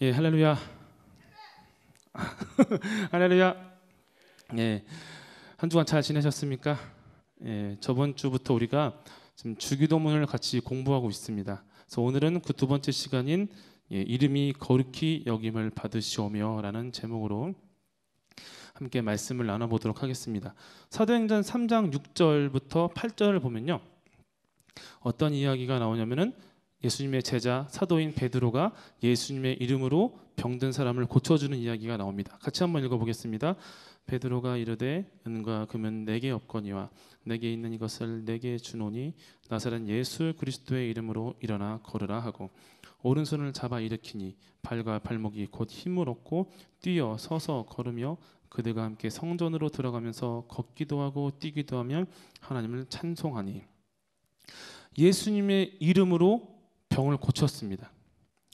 예, 할렐루야. 할렐루야. 예, 한 주간 잘 지내셨습니까? 예, 저번 주부터 우리가 지금 주기도문을 같이 공부하고 있습니다. 그래서 오늘은 그 두 번째 시간인 이름이 거룩히 여김을 받으시오며라는 제목으로 함께 말씀을 나눠보도록 하겠습니다. 사도행전 3장 6절부터 8절을 보면요, 어떤 이야기가 나오냐면은 예수님의 제자 사도인 베드로가 예수님의 이름으로 병든 사람을 고쳐주는 이야기가 나옵니다. 같이 한번 읽어보겠습니다. 베드로가 이르되 은과 금은 내게 없거니와 내게 있는 이것을 내게 주노니 나사렛 예수 그리스도의 이름으로 일어나 걸으라 하고 오른손을 잡아 일으키니 발과 발목이 곧 힘을 얻고 뛰어 서서 걸으며 그들과 함께 성전으로 들어가면서 걷기도 하고 뛰기도 하며 하나님을 찬송하니. 예수님의 이름으로 병을 고쳤습니다.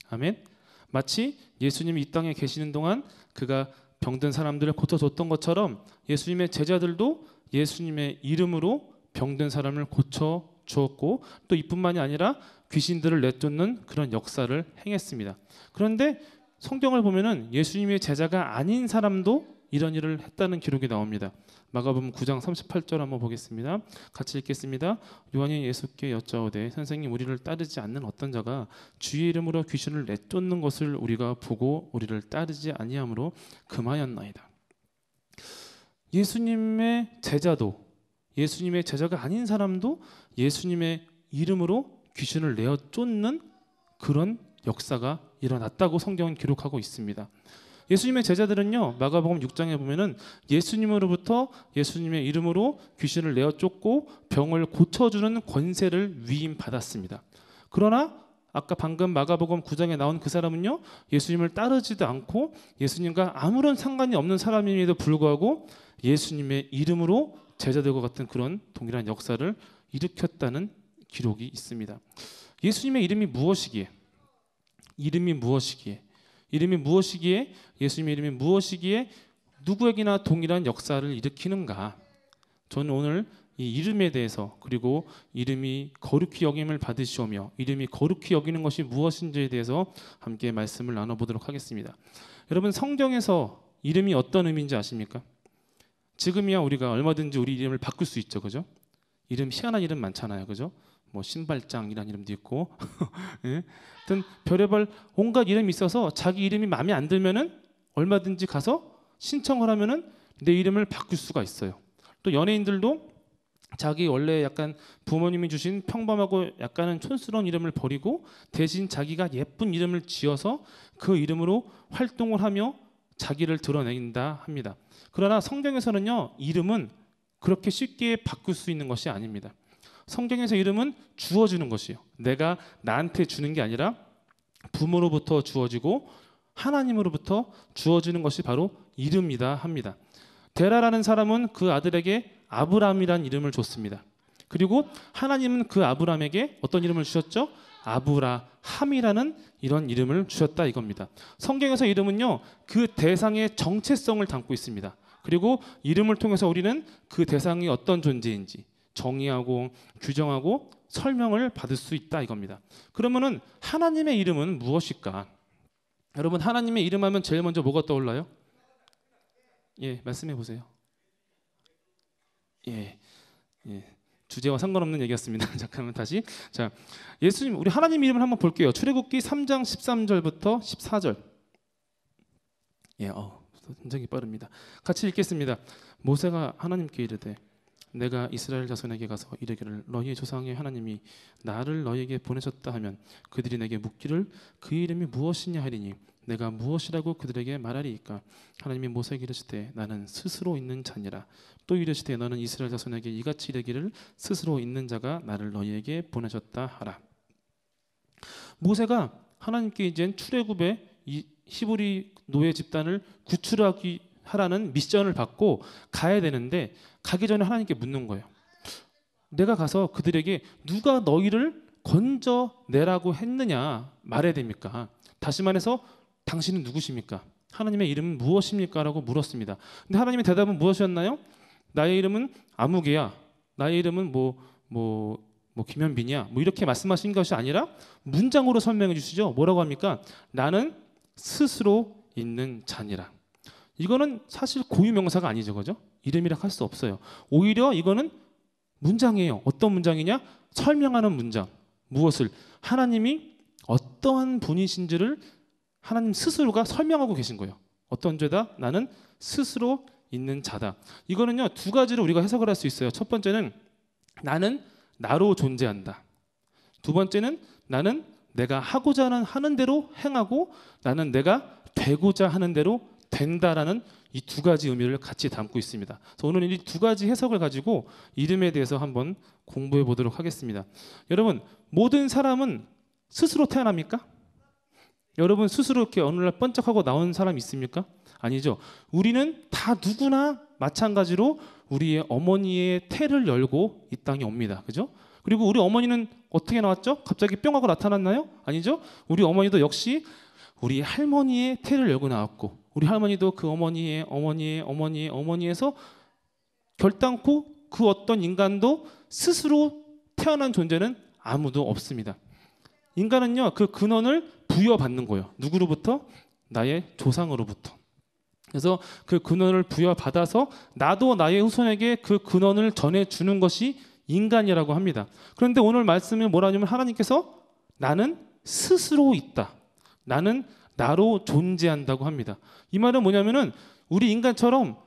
아멘. 마치 예수님이 이 땅에 계시는 동안 그가 병든 사람들을 고쳐줬던 것처럼 예수님의 제자들도 예수님의 이름으로 병든 사람을 고쳐주었고, 또 이뿐만이 아니라 귀신들을 내쫓는 그런 역사를 행했습니다. 그런데 성경을 보면은 예수님의 제자가 아닌 사람도 이런 일을 했다는 기록이 나옵니다. 마가복음 9장 38절 한번 보겠습니다. 같이 읽겠습니다. 요한이 예수께 여짜오되 선생님, 우리를 따르지 않는 어떤 자가 주의 이름으로 귀신을 내쫓는 것을 우리가 보고 우리를 따르지 아니하므로 금하였나이다. 예수님의 제자도, 예수님의 제자가 아닌 사람도 예수님의 이름으로 귀신을 내어 쫓는 그런 역사가 일어났다고 성경은 기록하고 있습니다. 예수님의 제자들은요, 마가복음 6장에 보면은 예수님으로부터 예수님의 이름으로 귀신을 내어 쫓고 병을 고쳐주는 권세를 위임받았습니다. 그러나 아까 방금 마가복음 9장에 나온 그 사람은요, 예수님을 따르지도 않고 예수님과 아무런 상관이 없는 사람임에도 불구하고 예수님의 이름으로 제자들과 같은 그런 동일한 역사를 일으켰다는 기록이 있습니다. 예수님의 이름이 무엇이기에? 이름이 무엇이기에? 이름이 무엇이기에? 예수님의 이름이 무엇이기에 누구에게나 동일한 역사를 일으키는가? 저는 오늘 이 이름에 대해서, 그리고 이름이 거룩히 여김을 받으시오며 이름이 거룩히 여기는 것이 무엇인지에 대해서 함께 말씀을 나눠보도록 하겠습니다. 여러분, 성경에서 이름이 어떤 의미인지 아십니까? 지금이야 우리가 얼마든지 우리 이름을 바꿀 수 있죠, 그죠? 이름, 희한한 이름 많잖아요, 그죠? 뭐 신발장이라는 이름도 있고 예? 하여튼 별의별 온갖 이름이 있어서 자기 이름이 마음에 안 들면은 얼마든지 가서 신청을 하면은 내 이름을 바꿀 수가 있어요. 또 연예인들도 자기 원래 약간 부모님이 주신 평범하고 약간은 촌스러운 이름을 버리고 대신 자기가 예쁜 이름을 지어서 그 이름으로 활동을 하며 자기를 드러낸다 합니다. 그러나 성경에서는요, 이름은 그렇게 쉽게 바꿀 수 있는 것이 아닙니다. 성경에서 이름은 주어지는 것이에요. 내가 나한테 주는 게 아니라 부모로부터 주어지고 하나님으로부터 주어지는 것이 바로 이름이다 합니다. 데라라는 사람은 그 아들에게 아브람이라는 이름을 줬습니다. 그리고 하나님은 그 아브람에게 어떤 이름을 주셨죠? 아브라함이라는 이런 이름을 주셨다 이겁니다. 성경에서 이름은요, 그 대상의 정체성을 담고 있습니다. 그리고 이름을 통해서 우리는 그 대상이 어떤 존재인지 정의하고 규정하고 설명을 받을 수 있다 이겁니다. 그러면은 하나님의 이름은 무엇일까? 여러분, 하나님의 이름 하면 제일 먼저 뭐가 떠올라요? 예, 말씀해 보세요. 예, 주제와 상관없는 얘기였습니다. 잠깐만 다시. 자, 예수님, 우리 하나님 이름을 한번 볼게요. 출애굽기 3장 13절부터 14절. 예, 굉장히 빠릅니다. 같이 읽겠습니다. 모세가 하나님께 이르되 내가 이스라엘 자손에게 가서 이르기를 너희의 조상의 하나님이 나를 너희에게 보내셨다 하면 그들이 내게 묻기를 그 이름이 무엇이냐 하리니 내가 무엇이라고 그들에게 말하리이까? 하나님이 모세에게 이르시되 나는 스스로 있는 자니라. 또 이르시되 너는 이스라엘 자손에게 이같이 이르기를 스스로 있는 자가 나를 너희에게 보내셨다 하라. 모세가 하나님께 이제 출애굽의 이 히브리 노예 집단을 구출하기 하라는 미션을 받고 가야 되는데, 가기 전에 하나님께 묻는 거예요. 내가 가서 그들에게 누가 너희를 건져내라고 했느냐 말해야 됩니까? 다시 말해서 당신은 누구십니까? 하나님의 이름은 무엇입니까? 라고 물었습니다. 근데 하나님의 대답은 무엇이었나요? 나의 이름은 아무개야. 나의 이름은 김현빈이야. 뭐 이렇게 말씀하신 것이 아니라 문장으로 설명해 주시죠. 뭐라고 합니까? 나는 스스로 있는 자니라. 이거는 사실 고유명사가 아니죠, 그죠? 이름이라 할 수 없어요. 오히려 이거는 문장이에요. 어떤 문장이냐? 설명하는 문장. 무엇을? 하나님이 어떠한 분이신지를 하나님 스스로가 설명하고 계신 거예요. 어떤 죄다? 나는 스스로 있는 자다. 이거는요, 두 가지로 우리가 해석을 할 수 있어요. 첫 번째는 나는 나로 존재한다. 두 번째는 나는 내가 하고자 하는 대로 행하고 나는 내가 되고자 하는 대로 된다라는 이 두 가지 의미를 같이 담고 있습니다. 그래서 오늘 이 두 가지 해석을 가지고 이름에 대해서 한번 공부해 보도록 하겠습니다. 여러분, 모든 사람은 스스로 태어납니까? 여러분 스스로 이렇게 어느 날 번쩍하고 나온 사람 있습니까? 아니죠. 우리는 다 누구나 마찬가지로 우리의 어머니의 태를 열고 이 땅에 옵니다. 그죠? 그리고 우리 어머니는 어떻게 나왔죠? 갑자기 뿅 하고 나타났나요? 아니죠. 우리 어머니도 역시 우리 할머니의 태를 열고 나왔고 우리 할머니도 그 어머니에서 결단코 그 어떤 인간도 스스로 태어난 존재는 아무도 없습니다. 인간은요, 그 근원을 부여받는 거예요. 누구로부터? 나의 조상으로부터. 그래서 그 근원을 부여받아서 나도 나의 후손에게 그 근원을 전해주는 것이 인간이라고 합니다. 그런데 오늘 말씀이 뭐라냐면 하나님께서 나는 스스로 있다. 나는 나로 존재한다고 합니다. 이 말은 뭐냐면은 우리 인간처럼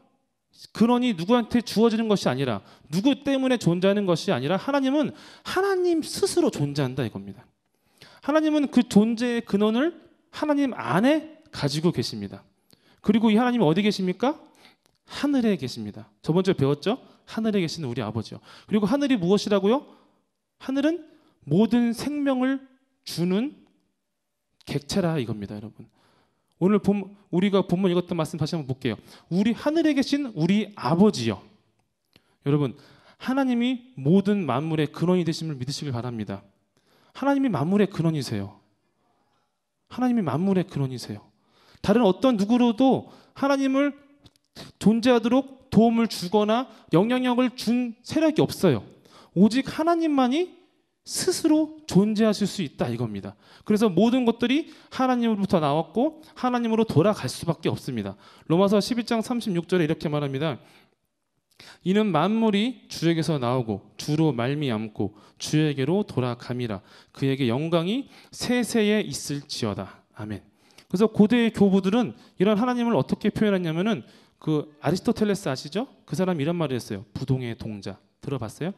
근원이 누구한테 주어지는 것이 아니라 누구 때문에 존재하는 것이 아니라 하나님은 하나님 스스로 존재한다 이겁니다. 하나님은 그 존재의 근원을 하나님 안에 가지고 계십니다. 그리고 이 하나님이 어디 계십니까? 하늘에 계십니다. 저번 주에 배웠죠? 하늘에 계시는 우리 아버지요. 그리고 하늘이 무엇이라고요? 하늘은 모든 생명을 주는 객체라 이겁니다, 여러분. 오늘 우리가 본문 읽었던 말씀 다시 한번 볼게요. 우리 하늘에 계신 우리 아버지요. 여러분, 하나님이 모든 만물의 근원이 되심을 믿으시길 바랍니다. 하나님이 만물의 근원이세요. 하나님이 만물의 근원이세요. 다른 어떤 누구로도 하나님을 존재하도록 도움을 주거나 영향력을 준 세력이 없어요. 오직 하나님만이 스스로 존재하실 수 있다 이겁니다. 그래서 모든 것들이 하나님으로부터 나왔고 하나님으로 돌아갈 수밖에 없습니다. 로마서 12장 36절에 이렇게 말합니다. 이는 만물이 주에게서 나오고 주로 말미암고 주에게로 돌아감이라. 그에게 영광이 세세에 있을지어다. 아멘. 그래서 고대의 교부들은 이런 하나님을 어떻게 표현했냐면은 그 아리스토텔레스 아시죠? 그 사람 이런 말을 했어요. 부동의 동자. 들어봤어요?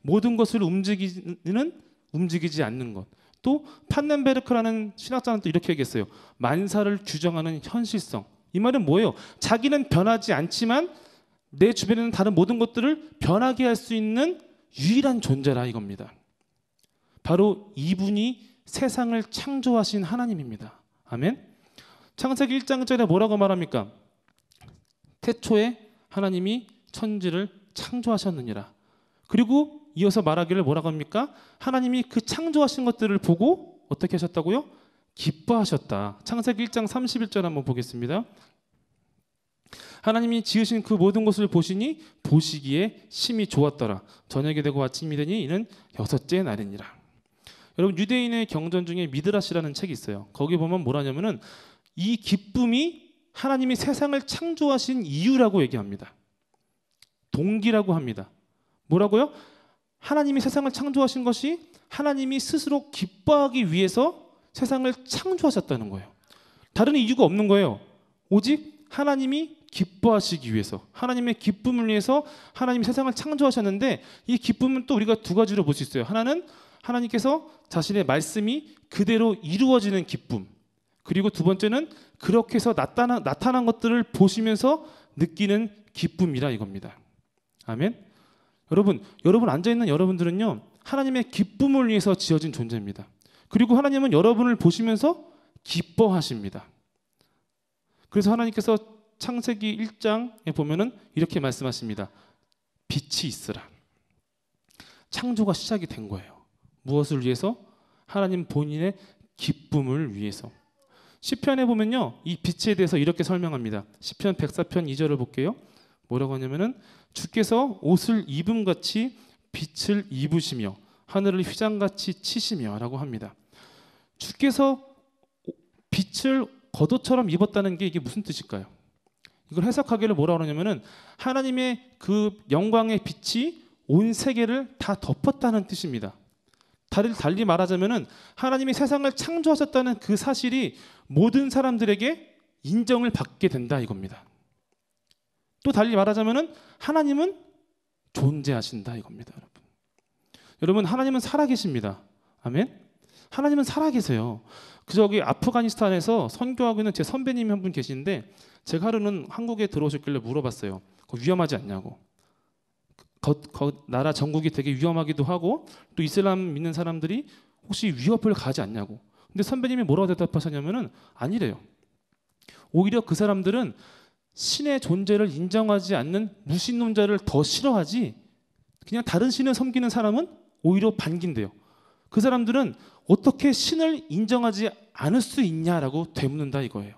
모든 것을 움직이지 않는 것. 또 판넨베르크라는 신학자는 또 이렇게 얘기했어요. 만사를 규정하는 현실성. 이 말은 뭐예요? 자기는 변하지 않지만 내 주변에 있는 다른 모든 것들을 변하게 할 수 있는 유일한 존재라 이겁니다. 바로 이분이 세상을 창조하신 하나님입니다. 아멘. 창세기 1장 1절에 뭐라고 말합니까? 태초에 하나님이 천지를 창조하셨느니라. 그리고 이어서 말하기를 뭐라고 합니까? 하나님이 그 창조하신 것들을 보고 어떻게 하셨다고요? 기뻐하셨다. 창세기 1장 31절 한번 보겠습니다. 하나님이 지으신 그 모든 것을 보시니 보시기에 심히 좋았더라. 저녁이 되고 아침이 되니 이는 여섯째 날이니라. 여러분, 유대인의 경전 중에 미드라시라는 책이 있어요. 거기 보면 뭐라냐면은 이 기쁨이 하나님이 세상을 창조하신 이유라고 얘기합니다. 동기라고 합니다. 뭐라고요? 하나님이 세상을 창조하신 것이 하나님이 스스로 기뻐하기 위해서 세상을 창조하셨다는 거예요. 다른 이유가 없는 거예요. 오직 하나님이 기뻐하시기 위해서, 하나님의 기쁨을 위해서 하나님이 세상을 창조하셨는데 이 기쁨은 또 우리가 두 가지로 볼 수 있어요. 하나는 하나님께서 자신의 말씀이 그대로 이루어지는 기쁨. 그리고 두 번째는 그렇게 해서 나타난 것들을 보시면서 느끼는 기쁨이라 이겁니다. 아멘. 여러분 앉아있는 여러분들은요, 하나님의 기쁨을 위해서 지어진 존재입니다. 그리고 하나님은 여러분을 보시면서 기뻐하십니다. 그래서 하나님께서 창세기 1장에 보면은 이렇게 말씀하십니다. 빛이 있으라. 창조가 시작이 된 거예요. 무엇을 위해서? 하나님 본인의 기쁨을 위해서. 시편에 보면요, 이 빛에 대해서 이렇게 설명합니다. 시편 104편 2절을 볼게요. 뭐라고 하냐면은 주께서 옷을 입음같이 빛을 입으시며 하늘을 휘장같이 치시며 라고 합니다. 주께서 빛을 겉옷처럼 입었다는 게 이게 무슨 뜻일까요? 이걸 해석하기를 뭐라 그러냐면은 하나님의 그 영광의 빛이 온 세계를 다 덮었다는 뜻입니다. 달리 말하자면은 하나님이 세상을 창조하셨다는 그 사실이 모든 사람들에게 인정을 받게 된다 이겁니다. 또 달리 말하자면은 하나님은 존재하신다 이겁니다, 여러분. 여러분, 하나님은 살아계십니다. 아멘. 하나님은 살아계세요. 저기 아프가니스탄에서 선교하고 있는 제 선배님이 한 분 계시는데 제가 하루는 한국에 들어오셨길래 물어봤어요. 위험하지 않냐고. 나라 전국이 되게 위험하기도 하고 또 이슬람 믿는 사람들이 혹시 위협을 가하지 않냐고. 근데 선배님이 뭐라고 대답하셨냐면은 아니래요. 오히려 그 사람들은 신의 존재를 인정하지 않는 무신론자를 더 싫어하지 그냥 다른 신을 섬기는 사람은 오히려 반긴대요. 그 사람들은 어떻게 신을 인정하지 않을 수 있냐라고 되묻는다 이거예요.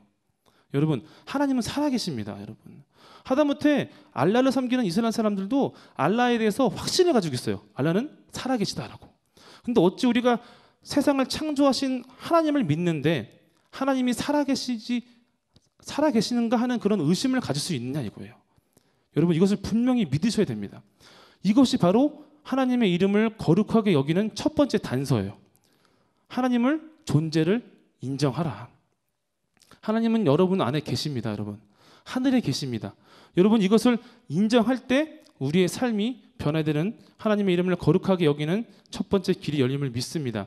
여러분, 하나님은 살아계십니다. 여러분, 하다못해 알라를 섬기는 이슬람 사람들도 알라에 대해서 확신을 가지고 있어요. 알라는 살아계시다라고. 근데 어찌 우리가 세상을 창조하신 하나님을 믿는데 하나님이 살아계시는가 하는 그런 의심을 가질 수 있느냐 이거예요. 여러분, 이것을 분명히 믿으셔야 됩니다. 이것이 바로 하나님의 이름을 거룩하게 여기는 첫 번째 단서예요. 하나님을 존재를 인정하라. 하나님은 여러분 안에 계십니다. 여러분, 하늘에 계십니다. 여러분, 이것을 인정할 때 우리의 삶이 변화되는 하나님의 이름을 거룩하게 여기는 첫 번째 길이 열림을 믿습니다.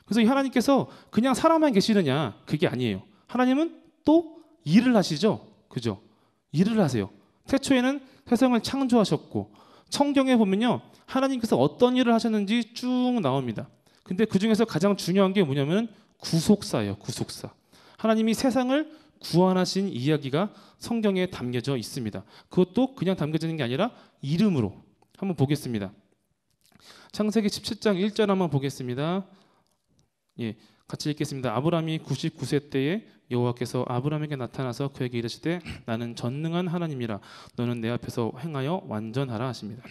그래서 이 하나님께서 그냥 살아만 계시느냐, 그게 아니에요. 하나님은 또 일을 하시죠. 그죠? 일을 하세요. 태초에는 세상을 창조하셨고 성경에 보면요, 하나님께서 어떤 일을 하셨는지 쭉 나옵니다. 근데 그 중에서 가장 중요한 게 뭐냐면 구속사예요. 구속사. 하나님이 세상을 구원하신 이야기가 성경에 담겨져 있습니다. 그것도 그냥 담겨지는 게 아니라 이름으로. 한번 보겠습니다. 창세기 17장 1절 한번 보겠습니다. 예, 같이 읽겠습니다. 아브라함이 99세 때에 여호와께서 아브라함에게 나타나서 그에게 이르시되 나는 전능한 하나님이라 너는 내 앞에서 행하여 완전하라 하십니다.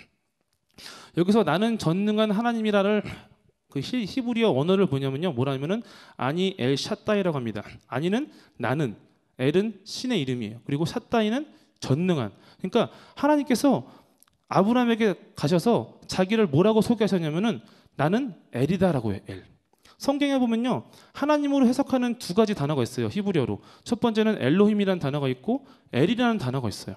여기서 나는 전능한 하나님이라를 그 히브리어 언어를 보냐면요, 뭐라면은 아니 엘 샷다이라고 합니다. 아니는 나는, 엘은 신의 이름이에요. 그리고 샷다이는 전능한. 그러니까 하나님께서 아브라함에게 가셔서 자기를 뭐라고 소개하셨냐면은 나는 엘이다라고 해요. 엘. 성경에 보면요, 하나님으로 해석하는 두 가지 단어가 있어요. 히브리어로. 첫 번째는 엘로힘이라는 단어가 있고 엘이라는 단어가 있어요.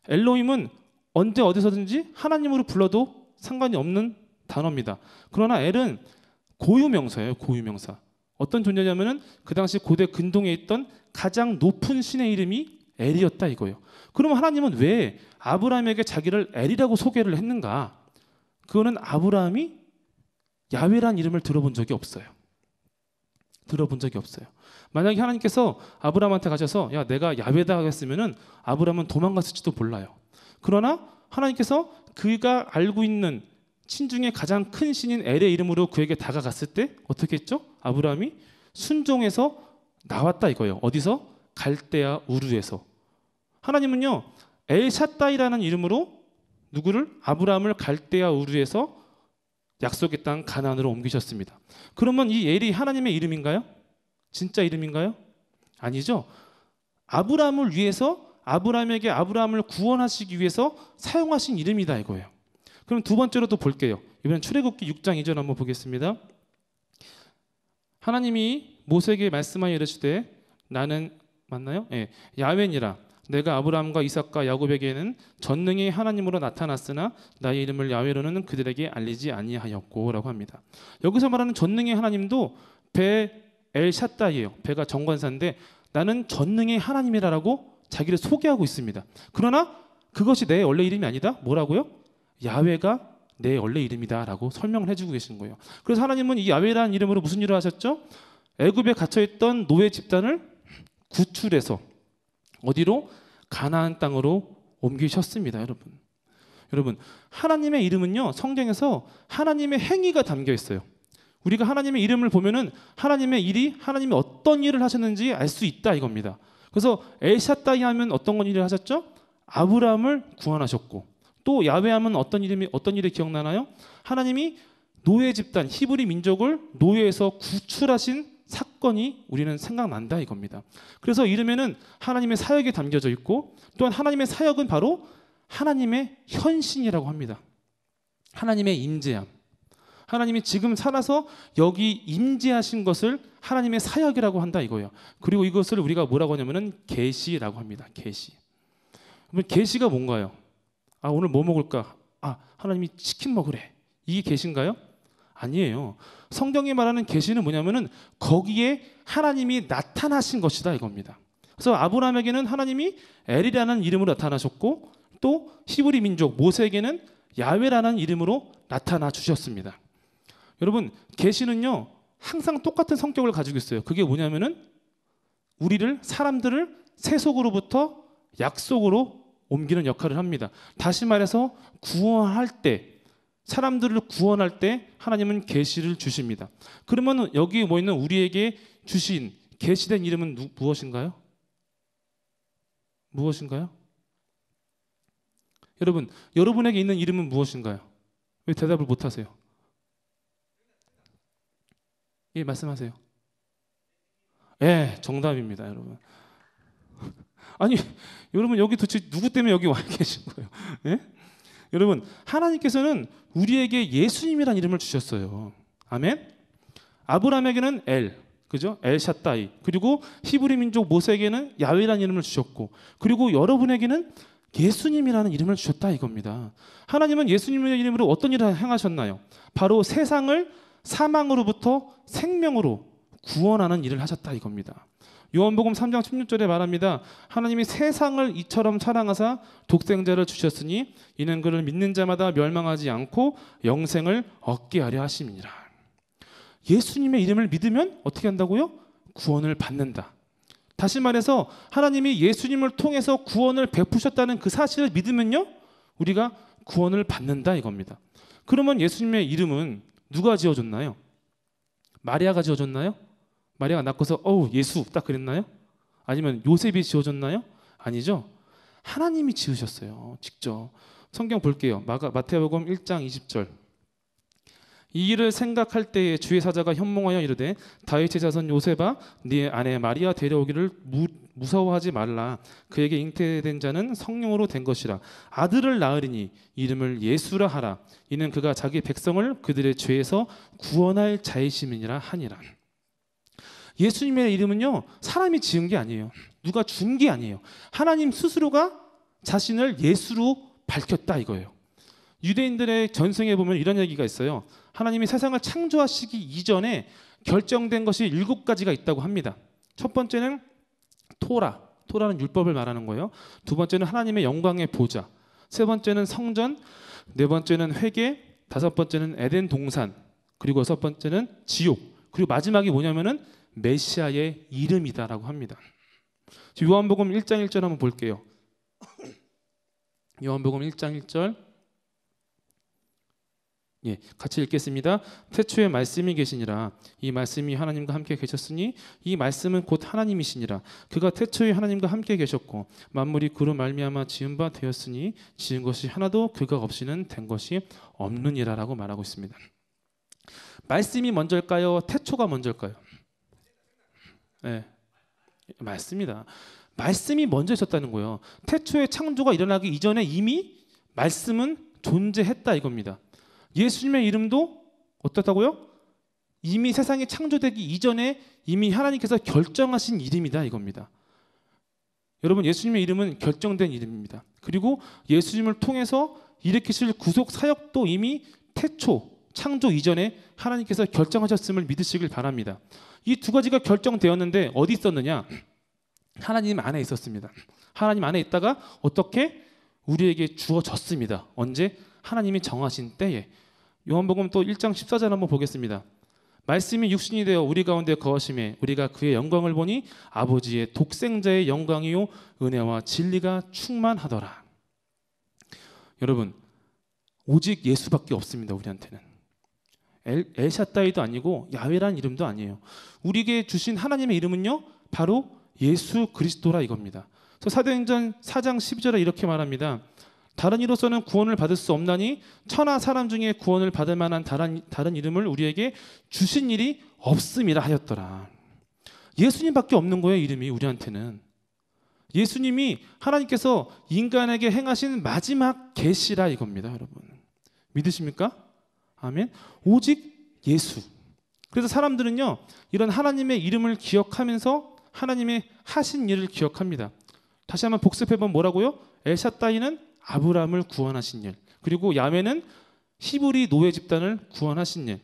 엘로힘은 언제 어디서든지 하나님으로 불러도 상관이 없는 단어입니다. 그러나 엘은 고유명사예요. 고유명사. 어떤 존재냐면은 그 당시 고대 근동에 있던 가장 높은 신의 이름이 엘이었다 이거예요. 그럼 하나님은 왜 아브라함에게 자기를 엘이라고 소개를 했는가? 그거는 아브라함이 야훼라는 이름을 들어본 적이 없어요. 들어본 적이 없어요. 만약에 하나님께서 아브라함한테 가셔서 야 내가 야훼다 하겠으면은 아브라함은 도망갔을지도 몰라요. 그러나 하나님께서 그가 알고 있는 신 중에 가장 큰 신인 엘의 이름으로 그에게 다가갔을 때 어떻게 했죠? 아브라함이 순종해서 나왔다 이거예요. 어디서? 갈대아 우르에서. 하나님은요, 엘샷다이라는 이름으로 누구를? 아브라함을 갈대아 우르에서 약속의 땅 가나안으로 옮기셨습니다. 그러면 이 엘이 하나님의 이름인가요? 진짜 이름인가요? 아니죠. 아브라함을 위해서 아브라함에게 아브라함을 구원하시기 위해서 사용하신 이름이다 이거예요. 그럼 두 번째로 또 볼게요. 이번엔 출애굽기 6장 2절 한번 보겠습니다. 하나님이 모세에게 말씀하여 이르시되 나는 맞나요? 예, 야훼니라. 내가 아브라함과 이삭과 야곱에게는 전능히 하나님으로 나타났으나 나의 이름을 야훼로는 그들에게 알리지 아니하였고라고 합니다. 여기서 말하는 전능의 하나님도 배 엘샷다이예요. 배가 정관사인데 나는 전능의 하나님이라고 자기를 소개하고 있습니다. 그러나 그것이 내 원래 이름이 아니다. 뭐라고요? 야훼가 내 원래 이름이다라고 설명을 해주고 계신 거예요. 그래서 하나님은 이 야훼라는 이름으로 무슨 일을 하셨죠? 애굽에 갇혀있던 노예 집단을 구출해서 어디로? 가나안 땅으로 옮기셨습니다. 여러분, 하나님의 이름은요, 성경에서 하나님의 행위가 담겨 있어요. 우리가 하나님의 이름을 보면은 하나님의 일이, 하나님이 어떤 일을 하셨는지 알 수 있다 이겁니다. 그래서 엘샷다이 하면 어떤 일을 하셨죠? 아브라함을 구원하셨고, 또 야훼 하면 어떤 일이 기억나나요? 하나님이 노예 집단, 히브리 민족을 노예에서 구출하신 사건이 우리는 생각난다 이겁니다. 그래서 이름에는 하나님의 사역이 담겨져 있고, 또한 하나님의 사역은 바로 하나님의 현신이라고 합니다. 하나님의 임재함. 하나님이 지금 살아서 여기 임재하신 것을 하나님의 사역이라고 한다 이거예요. 그리고 이것을 우리가 뭐라고 하냐면은 계시라고 합니다. 계시. 그러면 계시가 뭔가요? 오늘 뭐 먹을까? 하나님이 치킨 먹으래. 이게 계시인가요? 아니에요. 성경이 말하는 계시는 뭐냐면은 거기에 하나님이 나타나신 것이다 이겁니다. 그래서 아브라함에게는 하나님이 엘이라는 이름으로 나타나셨고, 또 히브리 민족 모세에게는 야훼라는 이름으로 나타나 주셨습니다. 여러분, 계시는요 항상 똑같은 성격을 가지고 있어요. 그게 뭐냐면은 사람들을 세속으로부터 약속으로 옮기는 역할을 합니다. 다시 말해서 구원할 때, 사람들을 구원할 때 하나님은 계시를 주십니다. 그러면 여기 뭐 있는 우리에게 주신 계시된 이름은 무엇인가요? 무엇인가요? 여러분, 여러분에게 있는 이름은 무엇인가요? 왜 대답을 못하세요? 예, 말씀하세요. 예, 정답입니다, 여러분. 아니, 여러분 여기 도대체 누구 때문에 여기 와 계신 거예요? 예? 여러분, 하나님께서는 우리에게 예수님이라는 이름을 주셨어요. 아멘. 아브라함에게는 엘, 그죠? 엘샤다이. 그리고 히브리 민족 모세에게는 야훼라는 이름을 주셨고, 그리고 여러분에게는 예수님이라는 이름을 주셨다 이겁니다. 하나님은 예수님의 이름으로 어떤 일을 행하셨나요? 바로 세상을 사망으로부터 생명으로 구원하는 일을 하셨다 이겁니다. 요한복음 3장 16절에 말합니다. 하나님이 세상을 이처럼 사랑하사 독생자를 주셨으니 이는 그를 믿는 자마다 멸망하지 않고 영생을 얻게 하려 하심이니라. 예수님의 이름을 믿으면 어떻게 한다고요? 구원을 받는다. 다시 말해서 하나님이 예수님을 통해서 구원을 베푸셨다는 그 사실을 믿으면요, 우리가 구원을 받는다 이겁니다. 그러면 예수님의 이름은 누가 지어줬나요? 마리아가 지어줬나요? 마리아가 낳고서 예수 딱 그랬나요? 아니면 요셉이 지어줬나요? 아니죠. 하나님이 지으셨어요. 직접. 성경 볼게요. 마태복음 1장 20절. 이 일을 생각할 때에 주의 사자가 현몽하여 이르되 다윗의 자손 요셉아 네 아내 마리아 데려오기를 무서워하지 말라. 그에게 잉태된 자는 성령으로 된 것이라. 아들을 낳으리니 이름을 예수라 하라. 이는 그가 자기 백성을 그들의 죄에서 구원할 자이심이니라 하니라. 예수님의 이름은요 사람이 지은 게 아니에요. 누가 준 게 아니에요. 하나님 스스로가 자신을 예수로 밝혔다 이거예요. 유대인들의 전승에 보면 이런 얘기가 있어요. 하나님이 세상을 창조하시기 이전에 결정된 것이 7가지가 있다고 합니다. 첫 번째는 토라는 율법을 말하는 거예요. 두 번째는 하나님의 영광의 보좌, 세 번째는 성전, 네 번째는 회개, 다섯 번째는 에덴 동산, 그리고 여섯 번째는 지옥, 그리고 마지막이 뭐냐면은 메시아의 이름이다라고 합니다. 요한복음 1장 1절 한번 볼게요. 요한복음 1장 1절. 예, 같이 읽겠습니다. 태초에 말씀이 계시니라. 이 말씀이 하나님과 함께 계셨으니 이 말씀은 곧 하나님이시니라. 그가 태초에 하나님과 함께 계셨고 만물이 그로 말미암아 지은 바 되었으니 지은 것이 하나도 그가 없이는 된 것이 없느니라라고 말하고 있습니다. 말씀이 먼저일까요? 태초가 먼저일까요? 네, 맞습니다. 말씀이 먼저 있었다는 거예요. 태초에 창조가 일어나기 이전에 이미 말씀은 존재했다 이겁니다. 예수님의 이름도 어떻다고요? 이미 세상이 창조되기 이전에 이미 하나님께서 결정하신 이름이다 이겁니다. 여러분, 예수님의 이름은 결정된 이름입니다. 그리고 예수님을 통해서 일으키실 구속 사역도 이미 태초 창조 이전에 하나님께서 결정하셨음을 믿으시길 바랍니다. 이 두 가지가 결정되었는데 어디 있었느냐? 하나님 안에 있었습니다. 하나님 안에 있다가 어떻게 우리에게 주어졌습니다. 언제? 하나님이 정하신 때에. 요한복음 또 1장 14절 한번 보겠습니다. 말씀이 육신이 되어 우리 가운데 거하심에 우리가 그의 영광을 보니 아버지의 독생자의 영광이요 은혜와 진리가 충만하더라. 여러분, 오직 예수밖에 없습니다. 우리한테는 엘샤다이도 아니고 야훼라는 이름도 아니에요. 우리에게 주신 하나님의 이름은요 바로 예수 그리스도라 이겁니다. 그래서 사도행전 4장 12절에 이렇게 말합니다. 다른 이로서는 구원을 받을 수 없나니 천하 사람 중에 구원을 받을 만한 다른 이름을 우리에게 주신 일이 없음이라 하였더라. 예수님밖에 없는 거예요. 이름이 우리한테는. 예수님이 하나님께서 인간에게 행하신 마지막 계시라 이겁니다. 여러분 믿으십니까? 아멘. 오직 예수. 그래서 사람들은요 이런 하나님의 이름을 기억하면서 하나님의 하신 일을 기억합니다. 다시 한번 복습해보면 뭐라고요? 엘샤다이는 아브라함을 구원하신 일, 그리고 야훼는 히브리 노예 집단을 구원하신 일,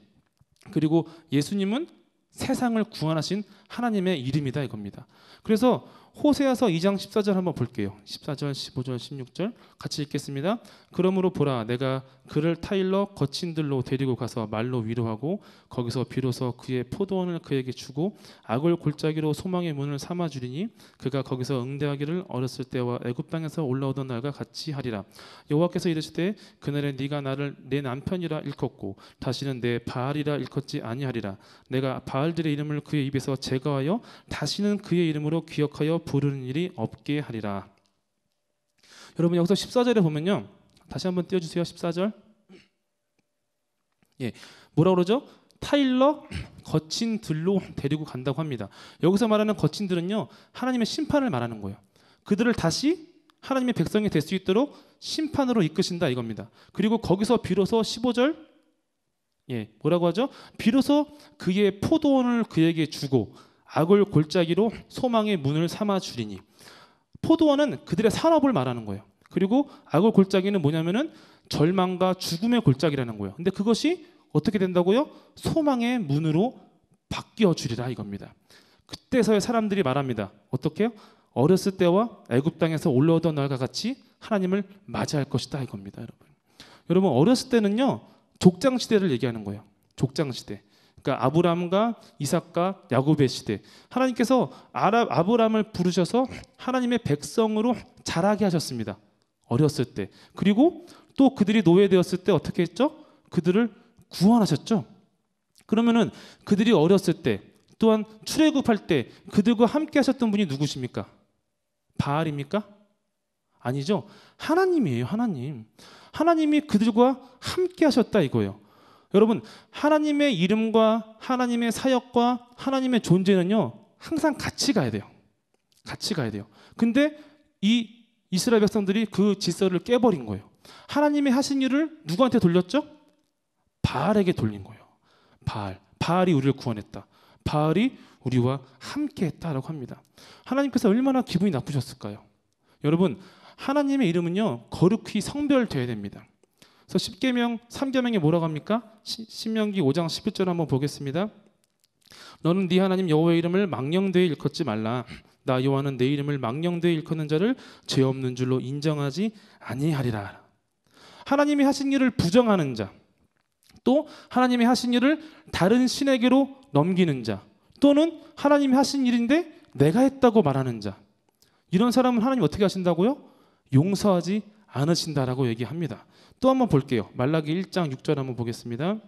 그리고 예수님은 세상을 구원하신 하나님의 이름이다 이겁니다. 그래서 호세아서 2장 14절 한번 볼게요. 14절, 15절, 16절 같이 읽겠습니다. 그러므로 보라, 내가 그를 타일러 거친 들로 데리고 가서 말로 위로하고 거기서 비로소 그의 포도원을 그에게 주고 악을 골짜기로 소망의 문을 삼아 주리니 그가 거기서 응대하기를 어렸을 때와 애굽 땅에서 올라오던 날과 같이 하리라. 여호와께서 이르시되 그날에 네가 나를 내 남편이라 일컫고 다시는 내 바알이라 일컫지 아니하리라. 내가 바알들의 이름을 그의 입에서 제거하여 다시는 그의 이름으로 기억하여 부르는 일이 없게 하리라. 여러분 여기서 14절에 보면요. 다시 한번 띄워주세요. 14절. 예, 뭐라 그러죠? 타일러 거친 들로 데리고 간다고 합니다. 여기서 말하는 거친 들은요. 하나님의 심판을 말하는 거예요. 그들을 다시 하나님의 백성이 될 수 있도록 심판으로 이끄신다 이겁니다. 그리고 거기서 비로소 15절. 예, 뭐라고 하죠? 비로소 그의 포도원을 그에게 주고 악을 골짜기로 소망의 문을 삼아 주리니. 포도원은 그들의 산업을 말하는 거예요. 그리고 악을 골짜기는 뭐냐면은 절망과 죽음의 골짜기라는 거예요. 근데 그것이 어떻게 된다고요? 소망의 문으로 바뀌어 주리라 이겁니다. 그때서야 사람들이 말합니다. 어떻게요? 어렸을 때와 애굽 땅에서 올라오던 날과 같이 하나님을 맞이할 것이다 이겁니다. 여러분 어렸을 때는요 족장 시대를 얘기하는 거예요. 족장 시대. 그러니까 아브라함과 이삭과 야곱의 시대. 하나님께서 아브라함을 부르셔서 하나님의 백성으로 자라게 하셨습니다. 어렸을 때. 그리고 또 그들이 노예되었을 때 어떻게 했죠? 그들을 구원하셨죠. 그러면은 그들이 어렸을 때 또한 출애굽할 때 그들과 함께 하셨던 분이 누구십니까? 바알입니까? 아니죠. 하나님이에요. 하나님. 하나님이 그들과 함께 하셨다 이거예요. 여러분 하나님의 이름과 하나님의 사역과 하나님의 존재는요 항상 같이 가야 돼요. 같이 가야 돼요. 근데 이 이스라엘 백성들이 그 질서를 깨버린 거예요. 하나님이 하신 일을 누구한테 돌렸죠? 바알에게 돌린 거예요. 바알이 우리를 구원했다. 바알이 우리와 함께 했다라고 합니다. 하나님께서 얼마나 기분이 나쁘셨을까요? 여러분 하나님의 이름은요 거룩히 성별돼야 됩니다. 그래서 10계명 3계명에 뭐라고 합니까? 신명기 5장 11절 한번 보겠습니다. 너는 네 하나님 여호와의 이름을 망령되이 일컫지 말라. 나 여호와는 내 이름을 망령되이 일컫는 자를 죄 없는 줄로 인정하지 아니하리라. 하나님이 하신 일을 부정하는 자, 또 하나님이 하신 일을 다른 신에게로 넘기는 자, 또는 하나님이 하신 일인데 내가 했다고 말하는 자, 이런 사람은 하나님 어떻게 하신다고요? 용서하지 않으신다라고 얘기합니다. 또 한번 볼게요. 말라기 1장 6절 한번 보겠습니다.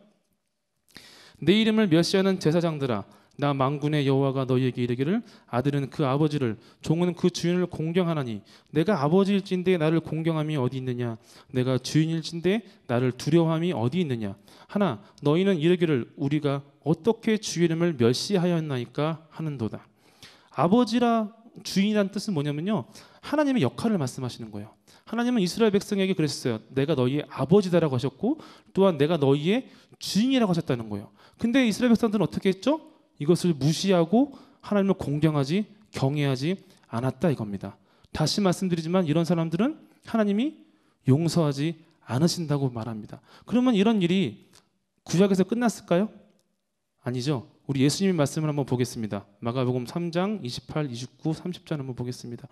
내 이름을 멸시하는 제사장들아, 나 만군의 여호와가 너희에게 이르기를 아들은 그 아버지를, 종은 그 주인을 공경하나니 내가 아버지일진데 나를 공경함이 어디 있느냐? 내가 주인일진데 나를 두려워함이 어디 있느냐? 하나 너희는 이르기를 우리가 어떻게 주의 이름을 멸시하였나이까 하는도다. 아버지라 주인이라는 뜻은 뭐냐면요, 하나님의 역할을 말씀하시는 거예요. 하나님은 이스라엘 백성에게 그랬어요. 내가 너희의 아버지다라고 하셨고 또한 내가 너희의 주인이라고 하셨다는 거예요. 근데 이스라엘 백성들은 어떻게 했죠? 이것을 무시하고 하나님을 공경하지 경외하지 않았다 이겁니다. 다시 말씀드리지만 이런 사람들은 하나님이 용서하지 않으신다고 말합니다. 그러면 이런 일이 구약에서 끝났을까요? 아니죠. 우리 예수님의 말씀을 한번 보겠습니다. 마가복음 3장 28, 29, 30절 한번 보겠습니다.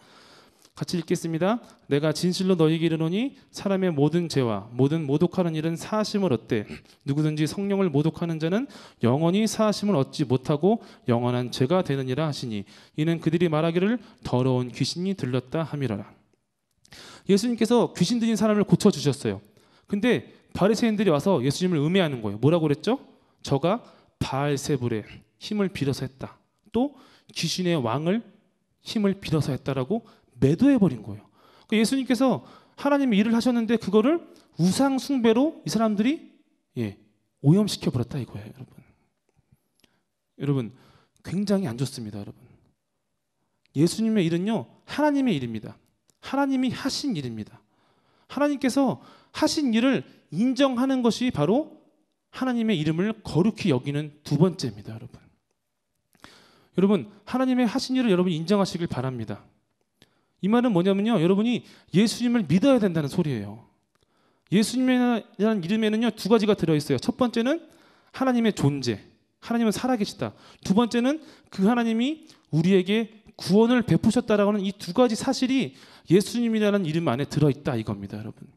같이 읽겠습니다. 내가 진실로 너희에게 이르노니 사람의 모든 죄와 모든 모독하는 일은 사하심을 얻되 누구든지 성령을 모독하는 자는 영원히 사하심을 얻지 못하고 영원한 죄가 되느니라 하시니 이는 그들이 말하기를 더러운 귀신이 들렸다 함이라. 예수님께서 귀신 들린 사람을 고쳐주셨어요. 근데 바리새인들이 와서 예수님을 음해하는 거예요. 뭐라고 그랬죠? 저가 바알세불의 힘을 빌어서 했다. 또 귀신의 왕을 힘을 빌어서 했다라고 매도해버린 거예요. 예수님께서 하나님의 일을 하셨는데 그거를 우상 숭배로 이 사람들이 오염시켜버렸다 이거예요. 여러분 굉장히 안 좋습니다, 여러분. 예수님의 일은요, 하나님의 일입니다. 하나님이 하신 일입니다. 하나님께서 하신 일을 인정하는 것이 바로 하나님의 이름을 거룩히 여기는 두 번째입니다, 여러분. 여러분, 하나님의 하신 일을 여러분이 인정하시길 바랍니다. 이 말은 뭐냐면요, 여러분이 예수님을 믿어야 된다는 소리예요. 예수님이라는 이름에는요, 두 가지가 들어있어요. 첫 번째는 하나님의 존재, 하나님은 살아계시다. 두 번째는 그 하나님이 우리에게 구원을 베푸셨다라고 하는 이 두 가지 사실이 예수님이라는 이름 안에 들어있다 이겁니다, 여러분.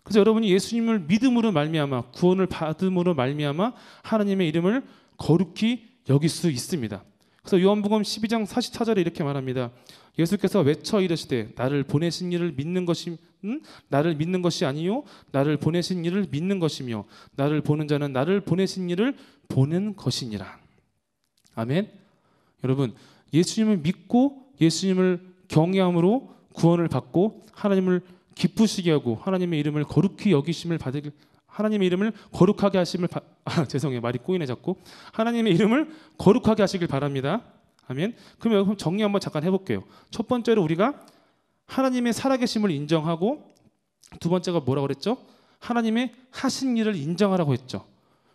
그래서 여러분이 예수님을 믿음으로 말미암아 구원을 받음으로 말미암아 하나님의 이름을 거룩히 여길 수 있습니다. 그래서 요한복음 12장 44절에 이렇게 말합니다. 예수께서 외쳐 이르시되 나를 보내신 이를 믿는 것이 나를 믿는 것이 아니요 나를 보내신 이를 믿는 것이며 나를 보는 자는 나를 보내신 이를 보는 것이니라. 아멘. 여러분, 예수님을 믿고 예수님을 경외함으로 구원을 받고 하나님을 기쁘시게 하고 하나님의 이름을 거룩히 여기심을 받을, 하나님의 이름을 거룩하게 하심을 죄송해요, 말이 꼬이네 자꾸. 하나님의 이름을 거룩하게 하시길 바랍니다. 아멘. 그럼 여러분 정리 한번 잠깐 해볼게요. 첫 번째로 우리가 하나님의 살아계심을 인정하고, 두 번째가 뭐라고 그랬죠? 하나님의 하신 일을 인정하라고 했죠.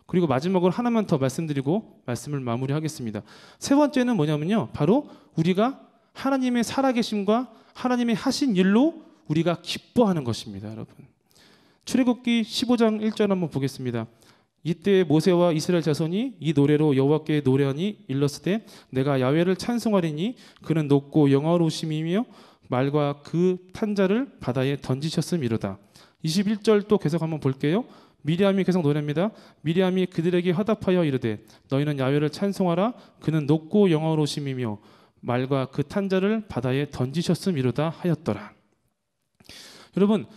그리고 마지막으로 하나만 더 말씀드리고 말씀을 마무리하겠습니다. 세 번째는 뭐냐면요, 바로 우리가 하나님의 살아계심과 하나님의 하신 일로 우리가 기뻐하는 것입니다, 여러분. 출애굽기 15장 1절 한번 보겠습니다. 이때 모세와 이스라엘 자손이 이 노래로 여호와께 노래하니 일렀으되 내가 야훼를 찬송하리니 그는 높고 영화로우심이며 말과 그 탄자를 바다에 던지셨음이로다. 21절 또 계속 한번 볼게요. 미리암이 계속 노래합니다. 미리암이 그들에게 화답하여 이르되 너희는 야훼를 찬송하라. 그는 높고 영화로우심이며 말과 그 탄자를 바다에 던지셨음이로다 하였더라. 여러분,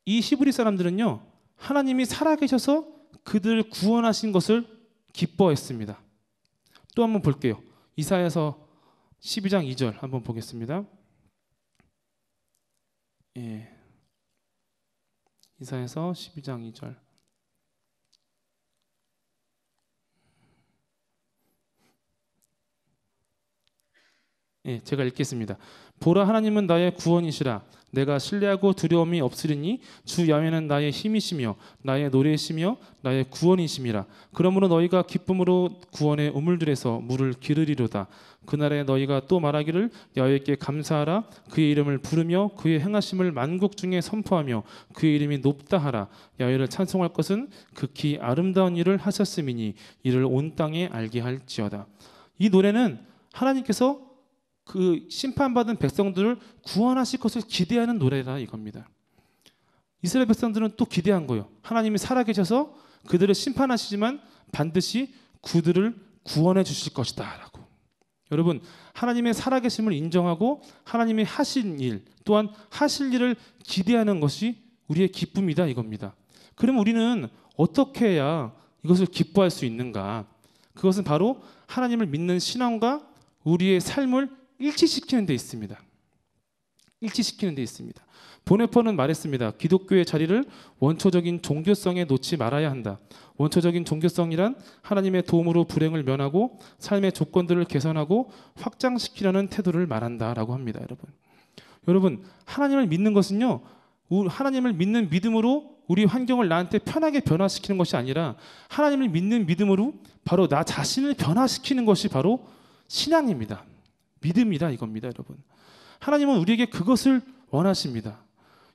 이 히브리 사람들은요, 하나님이 살아계셔서 그들을 구원하신 것을 기뻐했습니다. 또 한번 볼게요. 이사야서 12장 2절 한번 보겠습니다. 예. 이사야서 12장 2절. 예, 제가 읽겠습니다. 보라, 하나님은 나의 구원이시라. 내가 신뢰하고 두려움이 없으리니 주 야훼는 나의 힘이시며 나의 노래이시며 나의 구원이심이라. 그러므로 너희가 기쁨으로 구원의 우물들에서 물을 기르리로다. 그날에 너희가 또 말하기를 야훼께 감사하라. 그의 이름을 부르며 그의 행하심을 만국 중에 선포하며 그의 이름이 높다 하라. 야훼를 찬송할 것은 극히 아름다운 일을 하셨음이니 이를 온 땅에 알게 할지어다. 이 노래는 하나님께서 그 심판받은 백성들을 구원하실 것을 기대하는 노래라 이겁니다. 이스라엘 백성들은 또 기대한 거예요. 하나님이 살아계셔서 그들을 심판하시지만 반드시 그들을 구원해 주실 것이다 라고. 여러분, 하나님의 살아계심을 인정하고 하나님이 하신 일 또한 하실 일을 기대하는 것이 우리의 기쁨이다 이겁니다. 그럼 우리는 어떻게 해야 이것을 기뻐할 수 있는가? 그것은 바로 하나님을 믿는 신앙과 우리의 삶을 일치시키는 데 있습니다. 일치시키는 데 있습니다. 보네퍼는 말했습니다. 기독교의 자리를 원초적인 종교성에 놓지 말아야 한다. 원초적인 종교성이란 하나님의 도움으로 불행을 면하고 삶의 조건들을 개선하고 확장시키려는 태도를 말한다라고 합니다. 여러분, 하나님을 믿는 것은요, 하나님을 믿는 믿음으로 우리 환경을 나한테 편하게 변화시키는 것이 아니라 하나님을 믿는 믿음으로 바로 나 자신을 변화시키는 것이 바로 신앙입니다. 믿음이다 이겁니다, 여러분. 하나님은 우리에게 그것을 원하십니다.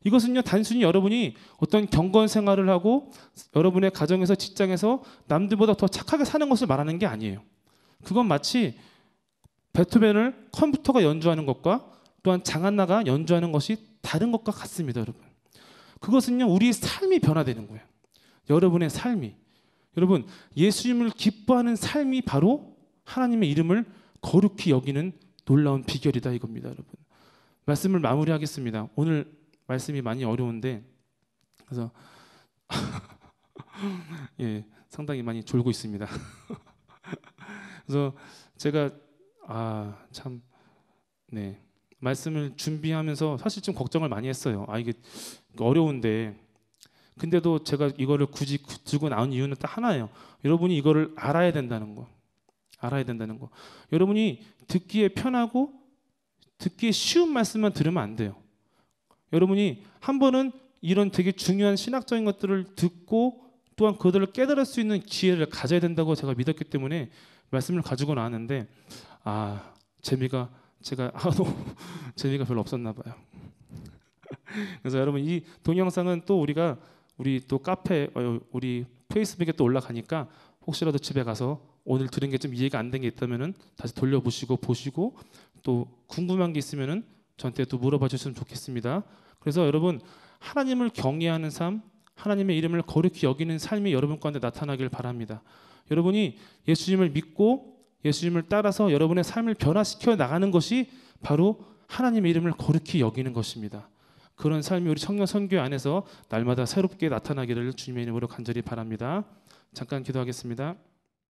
이것은요, 단순히 여러분이 어떤 경건 생활을 하고 여러분의 가정에서 직장에서 남들보다 더 착하게 사는 것을 말하는 게 아니에요. 그건 마치 베토벤을 컴퓨터가 연주하는 것과 또한 장한나가 연주하는 것이 다른 것과 같습니다, 여러분. 그것은요, 우리의 삶이 변화되는 거예요. 여러분의 삶이. 여러분, 예수님을 기뻐하는 삶이 바로 하나님의 이름을 거룩히 여기는 놀라운 비결이다 이겁니다, 여러분. 말씀을 마무리하겠습니다. 오늘 말씀이 많이 어려운데 그래서 예, 상당히 많이 졸고 있습니다. 그래서 제가 참 말씀을 준비하면서 사실 좀 걱정을 많이 했어요. 이게 어려운데, 근데도 제가 이거를 굳이 들고 나온 이유는 딱 하나예요. 여러분이 이거를 알아야 된다는 거. 알아야 된다는 거. 여러분이 듣기에 편하고 듣기에 쉬운 말씀만 들으면 안 돼요. 여러분이 한 번은 이런 되게 중요한 신학적인 것들을 듣고 또한 그들을 깨달을 수 있는 기회를 가져야 된다고 제가 믿었기 때문에 말씀을 가지고 나왔는데 재미가 재미가 별로 없었나 봐요. 그래서 여러분 이 동영상은 또 우리 또 카페 우리 페이스북에 또 올라가니까 혹시라도 집에 가서 오늘 들은 게 좀 이해가 안 된 게 있다면은 다시 돌려보시고 보시고 또 궁금한 게 있으면은 저한테 또 물어봐 주시면 좋겠습니다. 그래서 여러분 하나님을 경외하는 삶, 하나님의 이름을 거룩히 여기는 삶이 여러분 가운데 나타나길 바랍니다. 여러분이 예수님을 믿고 예수님을 따라서 여러분의 삶을 변화시켜 나가는 것이 바로 하나님의 이름을 거룩히 여기는 것입니다. 그런 삶이 우리 청년 선교 안에서 날마다 새롭게 나타나기를 주님의 이름으로 간절히 바랍니다. 잠깐 기도하겠습니다.